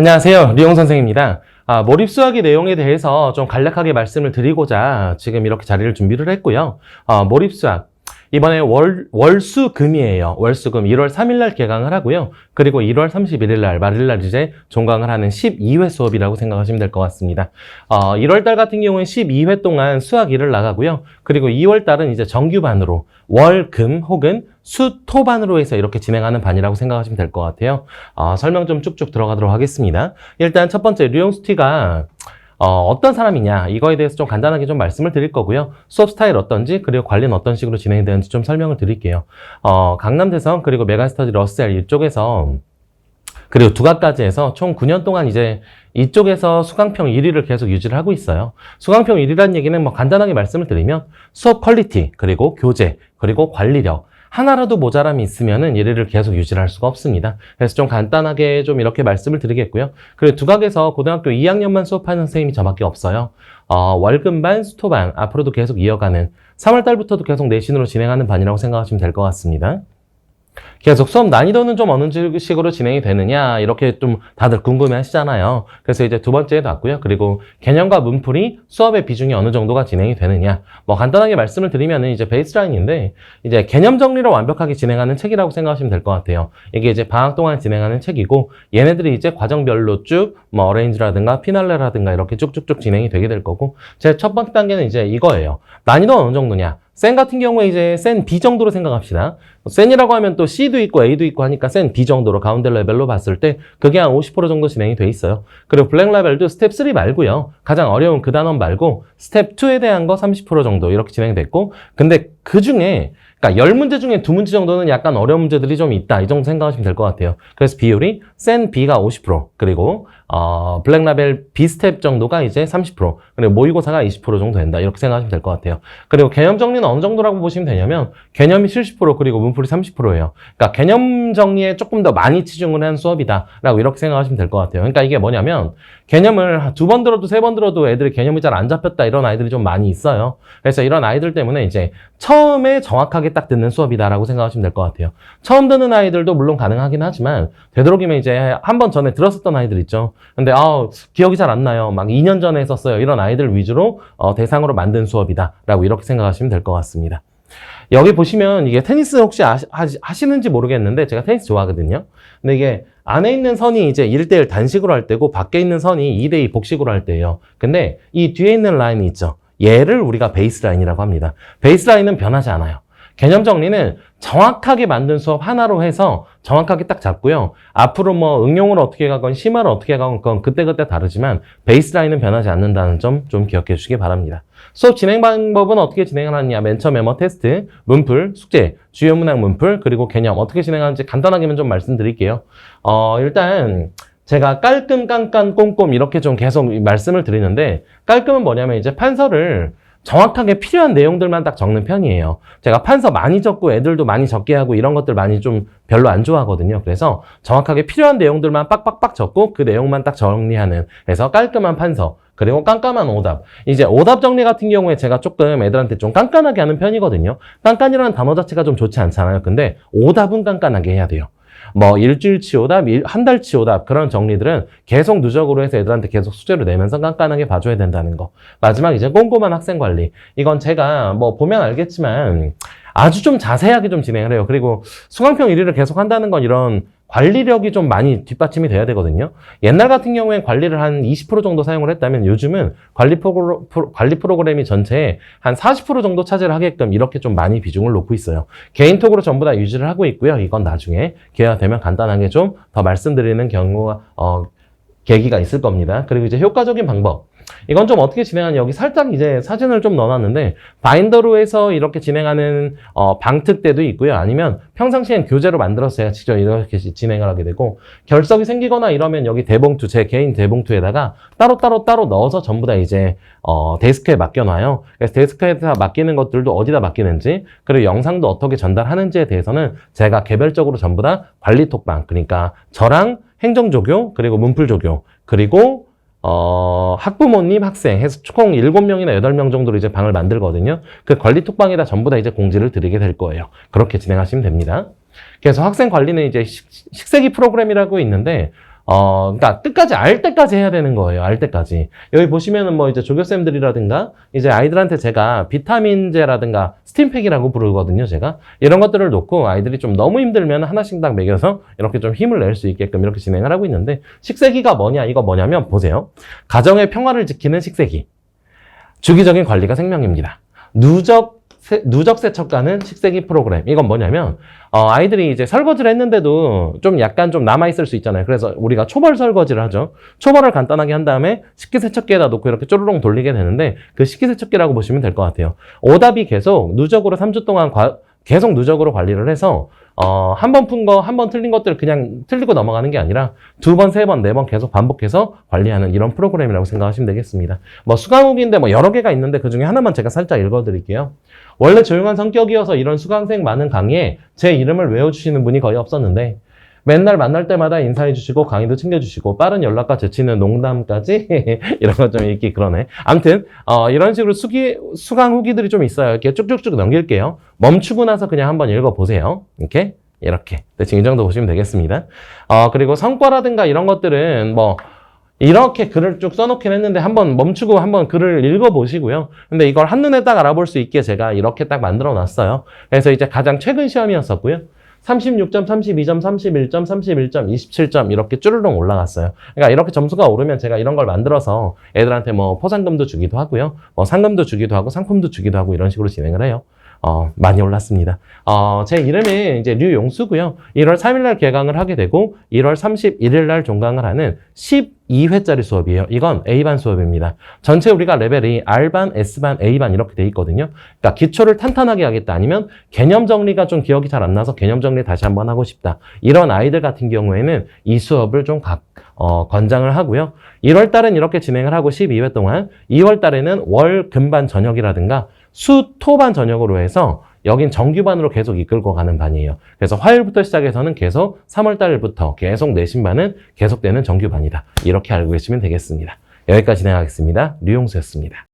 안녕하세요. 리용 선생입니다. 몰입수학의 내용에 대해서 좀 간략하게 말씀을 드리고자 지금 이렇게 자리를 준비를 했고요. 몰입수학. 이번에 월수금이에요. 월수금 1월 3일 날 개강을 하고요. 그리고 1월 31일 날, 말일 날 이제 종강을 하는 12회 수업이라고 생각하시면 될 것 같습니다. 1월 달 같은 경우는 12회 동안 수학 1을 나가고요. 그리고 2월 달은 이제 정규반으로 월, 금 혹은 수, 토 반으로 해서 이렇게 진행하는 반이라고 생각하시면 될 것 같아요. 설명 좀 쭉쭉 들어가도록 하겠습니다. 일단 첫 번째, 류용수티가 어떤 사람이냐 이거에 대해서 좀 간단하게 좀 말씀을 드릴 거고요. 수업 스타일 어떤지 그리고 관리는 어떤 식으로 진행이 되는지 좀 설명을 드릴게요. 강남대성 그리고 메가스터디 러셀 이쪽에서 그리고 두각까지 해서 총 9년 동안 이제 이쪽에서 수강평 1위를 계속 유지를 하고 있어요. 수강평 1위라는 얘기는 뭐 간단하게 말씀을 드리면 수업 퀄리티 그리고 교재 그리고 관리력 하나라도 모자람이 있으면은 1위를 계속 유지를 할 수가 없습니다. 그래서 좀 간단하게 좀 이렇게 말씀을 드리겠고요. 그리고 두각에서 고등학교 2학년만 수업하는 선생님이 저밖에 없어요. 월금반, 수토반 앞으로도 계속 이어가는 3월 달부터도 계속 내신으로 진행하는 반이라고 생각하시면 될 것 같습니다. 계속 수업 난이도는 좀 어느 식으로 진행이 되느냐 이렇게 좀 다들 궁금해 하시잖아요. 그래서 이제 두 번째에 놨고요. 그리고 개념과 문풀이 수업의 비중이 어느 정도가 진행이 되느냐 뭐 간단하게 말씀을 드리면은 이제 베이스라인인데 이제 개념 정리를 완벽하게 진행하는 책이라고 생각하시면 될 것 같아요. 이게 이제 방학 동안 진행하는 책이고 얘네들이 이제 과정별로 쭉 뭐 어레인지라든가 피날레라든가 이렇게 쭉쭉쭉 진행이 되게 될 거고 제 첫 번째 단계는 이제 이거예요. 난이도가 어느 정도냐 센 같은 경우에 이제 센 B 정도로 생각합시다. 센이라고 하면 또 C도 있고 A도 있고 하니까 센 B 정도로 가운데 레벨로 봤을 때 그게 한 50% 정도 진행이 돼 있어요. 그리고 블랙 레벨도 스텝 3 말고요. 가장 어려운 그 단원 말고 스텝 2에 대한 거 30% 정도 이렇게 진행됐고 근데 그 중에 그러니까 10문제 중에 2문제 정도는 약간 어려운 문제들이 좀 있다. 이 정도 생각하시면 될 것 같아요. 그래서 비율이 센 B가 50% 그리고 블랙 라벨 B 스텝 정도가 이제 30% 그리고 모의고사가 20% 정도 된다. 이렇게 생각하시면 될 것 같아요. 그리고 개념 정리는 어느 정도라고 보시면 되냐면 개념이 70% 그리고 문풀이 30%예요. 그러니까 개념 정리에 조금 더 많이 치중을 한 수업이다. 라고 이렇게 생각하시면 될 것 같아요. 그러니까 이게 뭐냐면 개념을 2번 들어도 3번 들어도 애들이 개념이 잘 안 잡혔다. 이런 아이들이 좀 많이 있어요. 그래서 이런 아이들 때문에 이제 처음에 정확하게 딱 듣는 수업이다라고 생각하시면 될 것 같아요. 처음 듣는 아이들도 물론 가능하긴 하지만 되도록이면 이제 한 번 전에 들었었던 아이들 있죠. 근데 기억이 잘 안 나요. 막 2년 전에 했었어요. 이런 아이들 위주로 대상으로 만든 수업이다라고 이렇게 생각하시면 될 것 같습니다. 여기 보시면 이게 테니스 혹시 하시는지 모르겠는데 제가 테니스 좋아하거든요. 근데 이게 안에 있는 선이 이제 1대1 단식으로 할 때고 밖에 있는 선이 2대2 복식으로 할 때예요. 근데 이 뒤에 있는 라인이 있죠. 얘를 우리가 베이스 라인이라고 합니다. 베이스 라인은 변하지 않아요. 개념 정리는 정확하게 만든 수업 하나로 해서 정확하게 딱 잡고요. 앞으로 뭐 응용을 어떻게 가건 심화를 어떻게 가건 그때그때 다르지만 베이스라인은 변하지 않는다는 점 좀 기억해 주시기 바랍니다. 수업 진행 방법은 어떻게 진행을 하느냐. 맨 처음에 뭐 테스트, 문풀, 숙제, 주요 문항 문풀, 그리고 개념 어떻게 진행하는지 간단하게만 좀 말씀드릴게요. 일단 제가 깔끔, 깐깐, 꼼꼼 이렇게 좀 계속 말씀을 드리는데 깔끔은 뭐냐면 이제 판서를 정확하게 필요한 내용들만 딱 적는 편이에요. 제가 판서 많이 적고 애들도 많이 적게 하고 이런 것들 많이 좀 별로 안 좋아하거든요. 그래서 정확하게 필요한 내용들만 빡빡빡 적고 그 내용만 딱 정리하는 그래서 깔끔한 판서 그리고 깐깐한 오답. 이제 오답 정리 같은 경우에 제가 조금 애들한테 좀 깐깐하게 하는 편이거든요. 깐깐이라는 단어 자체가 좀 좋지 않잖아요. 근데 오답은 깐깐하게 해야 돼요. 뭐 일주일치 오답, 한 달치 오답 그런 정리들은 계속 누적으로 해서 애들한테 계속 숙제를 내면서 깐깐하게 봐줘야 된다는 거. 마지막 이제 꼼꼼한 학생 관리. 이건 제가 뭐 보면 알겠지만 아주 좀 자세하게 좀 진행을 해요. 그리고 수강평 1위를 계속 한다는 건 이런 관리력이 좀 많이 뒷받침이 돼야 되거든요. 옛날 같은 경우엔 관리를 한 20% 정도 사용을 했다면 요즘은 관리 프로그램이 전체에 한 40% 정도 차지를 하게끔 이렇게 좀 많이 비중을 놓고 있어요. 개인톡으로 전부 다 유지를 하고 있고요. 이건 나중에 기회가 되면 간단하게 좀 더 말씀드리는 경우가 계기가 있을 겁니다. 그리고 이제 효과적인 방법. 이건 좀 어떻게 진행하냐. 여기 살짝 이제 사진을 좀 넣어놨는데 바인더로 해서 이렇게 진행하는 방특 때도 있고요. 아니면 평상시엔 교재로 만들어서 제가 직접 이렇게 진행을 하게 되고 결석이 생기거나 이러면 여기 대봉투, 제 개인 대봉투에다가 따로 넣어서 전부 다 이제 데스크에 맡겨놔요. 그래서 데스크에다 맡기는 것들도 어디다 맡기는지 그리고 영상도 어떻게 전달하는지에 대해서는 제가 개별적으로 전부 다 관리톡방 그러니까 저랑 행정조교 그리고 문풀조교 그리고 학부모님, 학생 해서 총 7명이나 8명 정도로 이제 방을 만들거든요. 그 관리 톡방에다 전부 다 이제 공지를 드리게 될 거예요. 그렇게 진행하시면 됩니다. 그래서 학생 관리는 이제 식세기 프로그램이라고 있는데 그러니까 끝까지 알 때까지 해야 되는 거예요. 알 때까지. 여기 보시면은 뭐 이제 조교쌤들이라든가 이제 아이들한테 제가 비타민제라든가 스팀팩이라고 부르거든요, 제가. 이런 것들을 놓고 아이들이 좀 너무 힘들면 하나씩 딱 먹여서 이렇게 좀 힘을 낼 수 있게끔 이렇게 진행을 하고 있는데, 식세기가 뭐냐, 이거 뭐냐면 보세요. 가정의 평화를 지키는 식세기. 주기적인 관리가 생명입니다. 누적 세척가는 식세기 프로그램. 이건 뭐냐면, 아이들이 이제 설거지를 했는데도 좀 약간 좀 남아있을 수 있잖아요. 그래서 우리가 초벌 설거지를 하죠. 초벌을 간단하게 한 다음에 식기세척기에다 놓고 이렇게 쪼르륵 돌리게 되는데, 그 식기세척기라고 보시면 될 것 같아요. 오답이 계속 누적으로 3주 동안 계속 누적으로 관리를 해서, 한 번 푼 거, 한 번 틀린 것들 그냥 틀리고 넘어가는 게 아니라 2번, 3번, 4번 계속 반복해서 관리하는 이런 프로그램이라고 생각하시면 되겠습니다. 뭐 수강후기인데 뭐 여러 개가 있는데 그 중에 하나만 제가 살짝 읽어드릴게요. 원래 조용한 성격이어서 이런 수강생 많은 강의에 제 이름을 외워주시는 분이 거의 없었는데, 맨날 만날 때마다 인사해주시고 강의도 챙겨주시고 빠른 연락과 재치있는 농담까지 이런 거 좀 읽기 그러네. 아무튼 이런 식으로 수강 후기들이 좀 있어요. 이렇게 쭉쭉쭉 넘길게요. 멈추고 나서 그냥 한번 읽어보세요. 이렇게 대충 이 정도 보시면 되겠습니다. 그리고 성과라든가 이런 것들은 뭐 이렇게 글을 쭉 써놓긴 했는데 한번 멈추고 한번 글을 읽어보시고요. 근데 이걸 한눈에 딱 알아볼 수 있게 제가 이렇게 딱 만들어 놨어요. 그래서 이제 가장 최근 시험이었었고요. 36점, 32점, 31점, 31점, 27점 이렇게 쭈르륵 올라갔어요. 그러니까 이렇게 점수가 오르면 제가 이런 걸 만들어서 애들한테 뭐 포상금도 주기도 하고요. 뭐 상금도 주기도 하고 상품도 주기도 하고 이런 식으로 진행을 해요. 많이 올랐습니다. 제 이름이 이제 류용수고요. 1월 3일날 개강을 하게 되고 1월 31일날 종강을 하는 12회짜리 수업이에요. 이건 A반 수업입니다. 전체 우리가 레벨이 R반, S반, A반 이렇게 돼 있거든요. 그러니까 기초를 탄탄하게 하겠다, 아니면 개념 정리가 좀 기억이 잘 안 나서 개념 정리 다시 한번 하고 싶다, 이런 아이들 같은 경우에는 이 수업을 좀 권장을 하고요. 1월 달은 이렇게 진행을 하고 12회 동안, 2월 달에는 월, 금반 저녁이라든가 수, 토반 저녁으로 해서 여긴 정규반으로 계속 이끌고 가는 반이에요. 그래서 화요일부터 시작해서는 계속 3월 달부터 계속 내신 반은 계속되는 정규반이다. 이렇게 알고 계시면 되겠습니다. 여기까지 진행하겠습니다. 류용수였습니다.